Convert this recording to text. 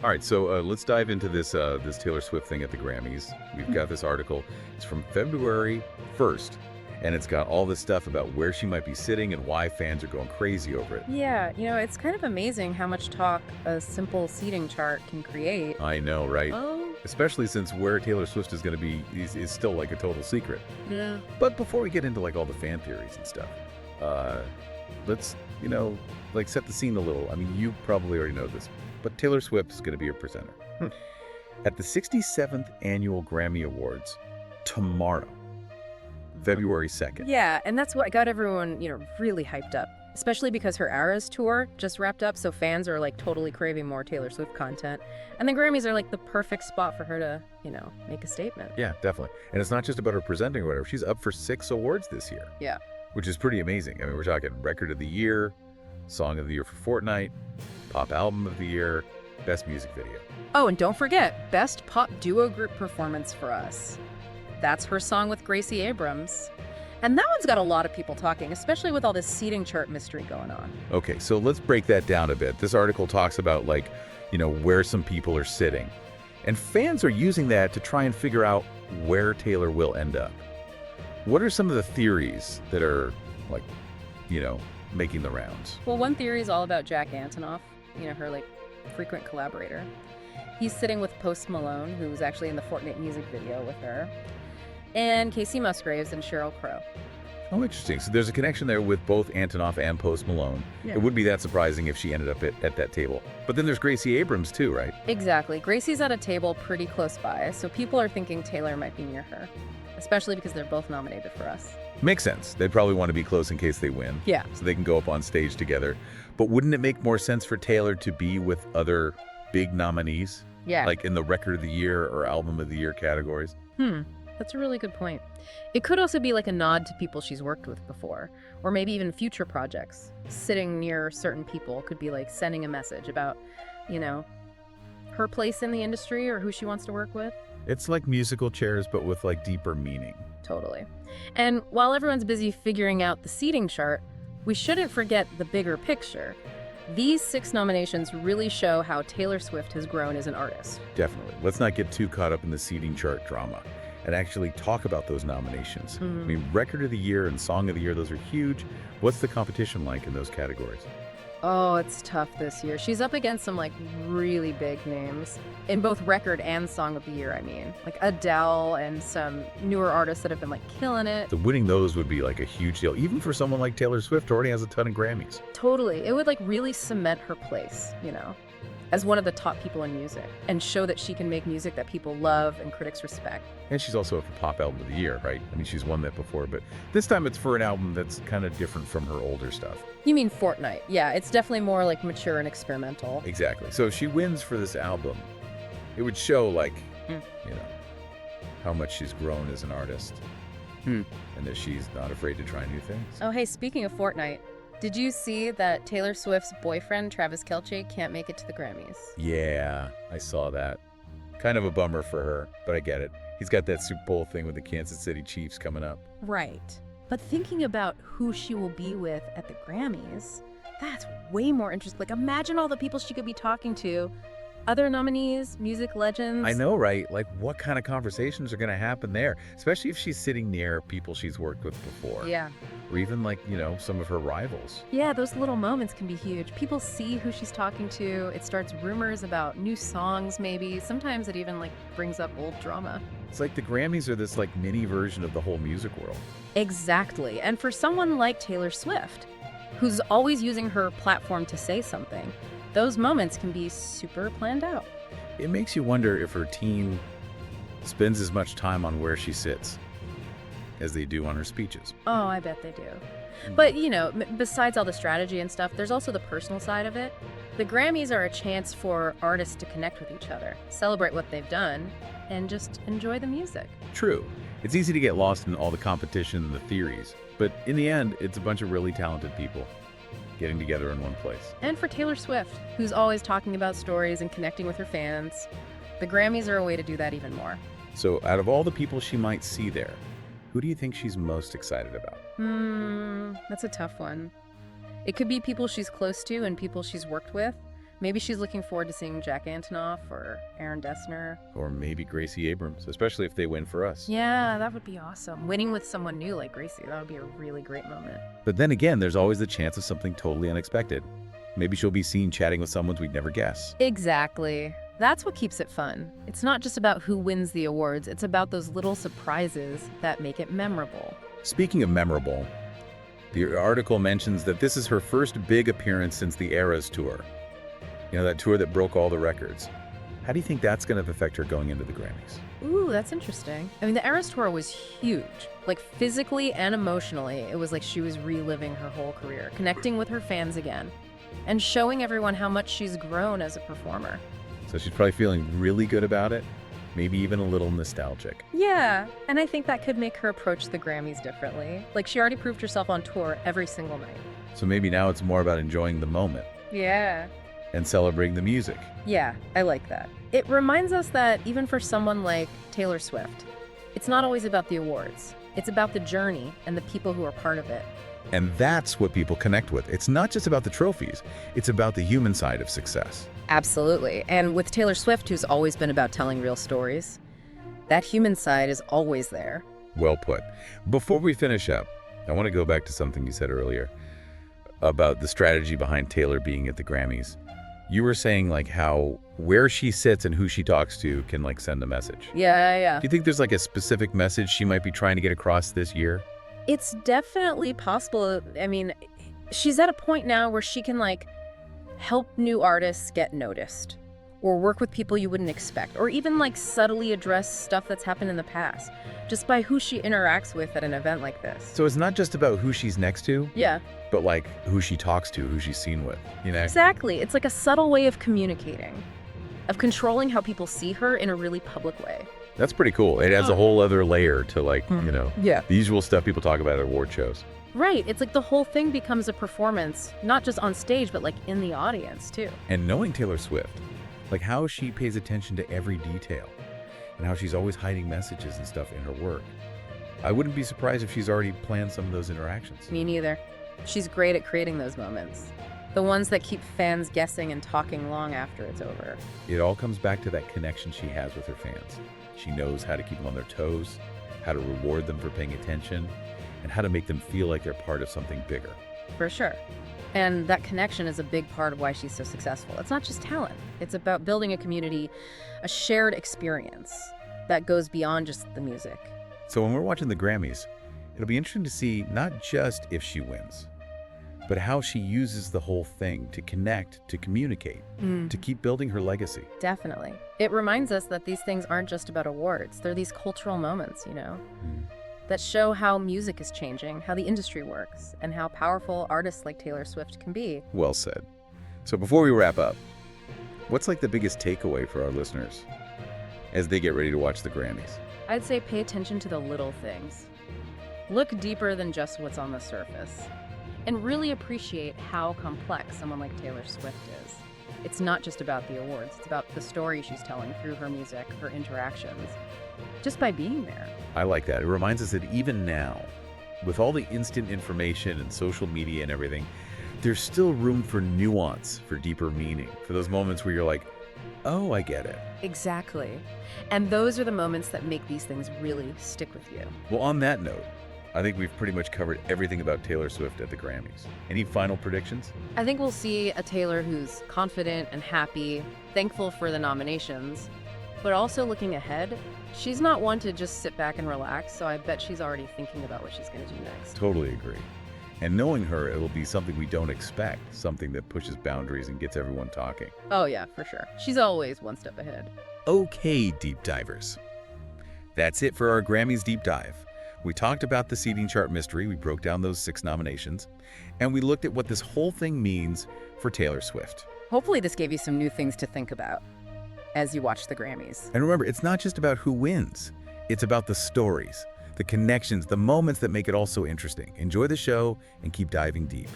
All right, so let's dive into this Taylor Swift thing at the Grammys. We've got this article. It's from February 1st, and it's got all this stuff about where she might be sitting and why fans are going crazy over it. Yeah, it's kind of amazing how much talk a simple seating chart can create. I know, right? Oh, Especially since where Taylor Swift is going to be is still like a total secret. yeah. But before we get into like all the fan theories and stuff, let's like set the scene a little. I mean, you probably already know this, but Taylor Swift is going to be a presenter at the 67th annual Grammy Awards tomorrow, February 2nd. Yeah, and that's what got everyone, really hyped up. Especially because her Eras tour just wrapped up, so fans are like totally craving more Taylor Swift content. And the Grammys are like the perfect spot for her to, make a statement. Yeah, definitely. And it's not just about her presenting or whatever. She's up for 6 awards this year, Yeah. which is pretty amazing. I mean, we're talking Record of the Year, Song of the Year for Fortnite, Pop Album of the Year, Best Music Video. Oh, and don't forget, Best Pop Duo Group Performance for us. That's her song with Gracie Abrams. And that one's got a lot of people talking, especially with all this seating chart mystery going on. Okay, so let's break that down a bit. This article talks about where some people are sitting. And fans are using that to try and figure out where Taylor will end up. What are some of the theories that are making the rounds? Well, one theory is all about Jack Antonoff, her frequent collaborator. He's sitting with Post Malone, who was actually in the Fortnite music video with her, and Casey Musgraves and Sheryl Crow. Oh, interesting. So there's a connection there with both Antonoff and Post Malone. Yeah. It wouldn't be that surprising if she ended up at that table. But then there's Gracie Abrams too, right? Exactly. Gracie's at a table pretty close by, so people are thinking Taylor might be near her, especially because they're both nominated for us. Makes sense. They'd probably want to be close in case they win. Yeah. So they can go up on stage together. But wouldn't it make more sense for Taylor to be with other big nominees? Yeah. Like in the Record of the Year or Album of the Year categories? That's a really good point. It could also be like a nod to people she's worked with before, or maybe even future projects. Sitting near certain people could be like sending a message about, her place in the industry or who she wants to work with. It's like musical chairs, but with like deeper meaning. Totally. And while everyone's busy figuring out the seating chart, we shouldn't forget the bigger picture. These 6 nominations really show how Taylor Swift has grown as an artist. Definitely. Let's not get too caught up in the seating chart drama and actually talk about those nominations. I mean, Record of the Year and Song of the Year, those are huge. What's the competition like in those categories? Oh, it's tough this year. She's up against some really big names in both record and song of the year, I mean. Like Adele and some newer artists that have been killing it. So winning those would be like a huge deal, even for someone like Taylor Swift who already has a ton of Grammys. Totally. It would really cement her place, as one of the top people in music and show that she can make music that people love and critics respect. And she's also up for Pop Album of the Year, right? I mean, she's won that before, but this time it's for an album that's kind of different from her older stuff. You mean Fortnite? Yeah, it's definitely more mature and experimental. Exactly. So if she wins for this album, it would show how much she's grown as an artist. And that she's not afraid to try new things. Oh, hey, speaking of Fortnite, did you see that Taylor Swift's boyfriend, Travis Kelce, can't make it to the Grammys? Yeah, I saw that. Kind of a bummer for her, but I get it. He's got that Super Bowl thing with the Kansas City Chiefs coming up. Right. But thinking about who she will be with at the Grammys, that's way more interesting. Imagine all the people she could be talking to. Other nominees, music legends. I know, right? What kind of conversations are going to happen there? Especially if she's sitting near people she's worked with before. Yeah. Or even some of her rivals. Yeah, those little moments can be huge. People see who she's talking to. It starts rumors about new songs, maybe. Sometimes it even brings up old drama. It's like the Grammys are this mini version of the whole music world. Exactly. And for someone like Taylor Swift, who's always using her platform to say something, those moments can be super planned out. It makes you wonder if her team spends as much time on where she sits as they do on her speeches. Oh, I bet they do. But, besides all the strategy and stuff, there's also the personal side of it. The Grammys are a chance for artists to connect with each other, celebrate what they've done, and just enjoy the music. True. It's easy to get lost in all the competition and the theories, but in the end, it's a bunch of really talented people getting together in one place. And for Taylor Swift, who's always talking about stories and connecting with her fans, the Grammys are a way to do that even more. So out of all the people she might see there, who do you think she's most excited about? That's a tough one. It could be people she's close to and people she's worked with, Maybe she's looking forward to seeing Jack Antonoff or Aaron Dessner. Or maybe Gracie Abrams, especially if they win for us. Yeah, that would be awesome. Winning with someone new like Gracie, that would be a really great moment. But then again, there's always the chance of something totally unexpected. Maybe she'll be seen chatting with someone we'd never guess. Exactly. That's what keeps it fun. It's not just about who wins the awards, it's about those little surprises that make it memorable. Speaking of memorable, the article mentions that this is her first big appearance since the Eras tour. You know, that tour that broke all the records. How do you think that's going to affect her going into the Grammys? Ooh, that's interesting. I mean, the Eras tour was huge. Like, physically and emotionally, it was like she was reliving her whole career, connecting with her fans again, and showing everyone how much she's grown as a performer. So she's probably feeling really good about it, maybe even a little nostalgic. Yeah, and I think that could make her approach the Grammys differently. Like, she already proved herself on tour every single night. So maybe now it's more about enjoying the moment Yeah. and celebrating the music. Yeah, I like that. It reminds us that even for someone like Taylor Swift, it's not always about the awards. It's about the journey and the people who are part of it. And that's what people connect with. It's not just about the trophies, it's about the human side of success. Absolutely. And with Taylor Swift, who's always been about telling real stories, that human side is always there. Well put. Before we finish up, I want to go back to something you said earlier about the strategy behind Taylor being at the Grammys. You were saying like how where she sits and who she talks to can like send a message. Yeah. Do you think there's like a specific message she might be trying to get across this year? It's definitely possible. I mean, she's at a point now where she can like help new artists get noticed, or work with people you wouldn't expect, or even like subtly address stuff that's happened in the past, just by who she interacts with at an event like this. So it's not just about who she's next to, Yeah, but like who she talks to, who she's seen with, you know? exactly. It's like a subtle way of communicating, of controlling how people see her in a really public way. That's pretty cool. It adds a whole other layer to like, you know, Yeah. the usual stuff people talk about at award shows. Right. It's like the whole thing becomes a performance, not just on stage, but like in the audience too. And knowing Taylor Swift, like how she pays attention to every detail and how she's always hiding messages and stuff in her work. I wouldn't be surprised if she's already planned some of those interactions. Me neither. She's great at creating those moments. The ones that keep fans guessing and talking long after it's over. It all comes back to that connection she has with her fans. She knows how to keep them on their toes, how to reward them for paying attention, and how to make them feel like they're part of something bigger. For sure. And that connection is a big part of why she's so successful. It's not just talent. It's about building a community, a shared experience that goes beyond just the music. So when we're watching the Grammys, it'll be interesting to see not just if she wins, but how she uses the whole thing to connect, to communicate, to keep building her legacy. Definitely. It reminds us that these things aren't just about awards. They're these cultural moments, you know, that show how music is changing, how the industry works, and how powerful artists like Taylor Swift can be. Well said. So before we wrap up, what's like the biggest takeaway for our listeners as they get ready to watch the Grammys? I'd say pay attention to the little things. Look deeper than just what's on the surface. And really appreciate how complex someone like Taylor Swift is. It's not just about the awards, it's about the story she's telling through her music, her interactions, just by being there. I like that. It reminds us that even now, with all the instant information and social media and everything, there's still room for nuance, for deeper meaning, for those moments where you're like, oh, I get it. Exactly. And those are the moments that make these things really stick with you. Well, on that note, I think we've pretty much covered everything about Taylor Swift at the Grammys. Any final predictions? I think we'll see a Taylor who's confident and happy, thankful for the nominations, but also looking ahead. She's not one to just sit back and relax, so I bet she's already thinking about what she's going to do next. Totally agree. And knowing her, it'll be something we don't expect, something that pushes boundaries and gets everyone talking. Oh yeah, for sure. She's always one step ahead. Okay, deep divers. That's it for our Grammys deep dive. We talked about the seating chart mystery, we broke down those 6 nominations, and we looked at what this whole thing means for Taylor Swift. Hopefully this gave you some new things to think about as you watch the Grammys. And remember, it's not just about who wins. It's about the stories, the connections, the moments that make it all so interesting. Enjoy the show and keep diving deep.